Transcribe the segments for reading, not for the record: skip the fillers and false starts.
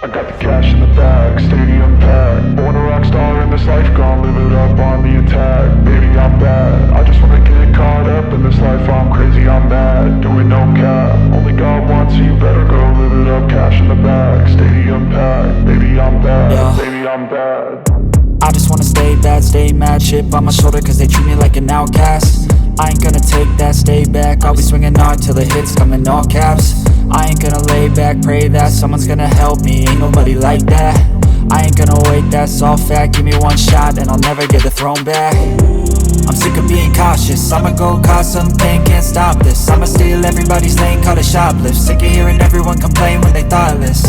I got the cash in the bag, stadium packed. Born a rock star in this life, gon' live it up on the attack. Baby, I'm bad, I just wanna get caught up in this life. I'm crazy, I'm mad, doing no cap. Only God wants, so you better go live it up. Cash in the bag, stadium packed. Baby, I'm bad, Yeah. baby, I'm bad. I just wanna stay bad, stay mad. Chip on my shoulder cause they treat me like an outcast. I ain't gonna take that, stay back. I'll be swinging hard till the hits come in all caps. I ain't gonna lay back, pray that someone's gonna help me. Ain't nobody like that. I ain't gonna wait, that's all fact. Give me one shot and I'll never get the throne back. I'm sick of being cautious, I'ma go cause some pain, can't stop this. I'ma steal everybody's lane, call it shoplift. Sick of hearing everyone complain when they thoughtless.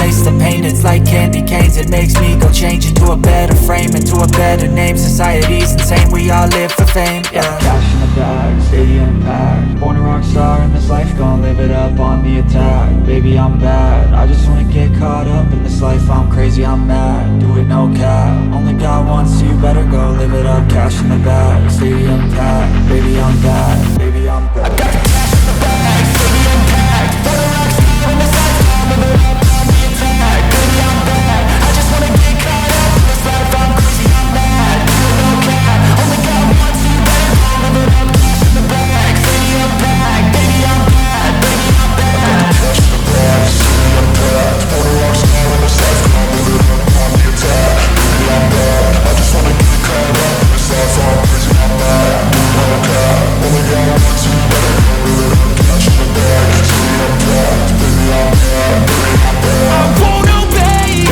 Taste the pain, it's like candy canes. It makes me go change into a better frame, into a better name. Society's insane, we all live for fame, yeah. Cash in the bag, stadium packed. Born a rock star in this life, gon' live it up on the attack. Baby, I'm bad, I just wanna get caught up in this life. I'm crazy, I'm mad, do it no cap. Only God wants, so you better go live it up. Cash in the bag, stadium packed. Baby, I'm bad, baby, I'm bad. I got the cash in the bag, stadium packed. Born a rock star in this life, gon' live it up on the attack. Baby, I'm bad, I just wanna get caught up in this life. I'm crazy, I'm mad, do it no cap. Only God wants, so you better go live it up. Cash in the bag, stadium packed. Baby, I'm bad, baby, I'm bad. Cash in the bag, stadium packed. Born a rock star in this life, gon' live it up on the attack. Baby, I'm bad, I just wanna get caught up in this life. I'm crazy, I'm mad, do it no cap. Only God wants, so you better go live it up. Cash in the bag, stadium packed. Baby, I'm bad, baby, I'm bad. I won't obey.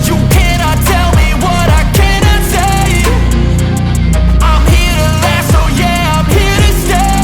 You cannot tell me what I cannot say. I'm here to last, so yeah, I'm here to stay.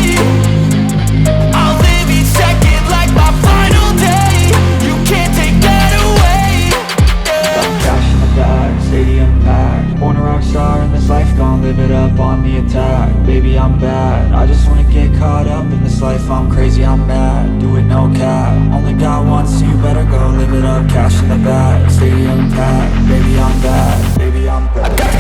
I'll live each second like my final day. You can't take that away, yeah. Cash in the bag, stadium packed. Born a rock star in this life, gon' live it up on the attack. Baby, I'm bad, I just wanna get caught up in this life. I'm crazy, I'm mad, do it no cap. Only God wants, so you better go live it up. Cash in the bag, stadium packed. Baby, I'm bad, baby, I'm bad.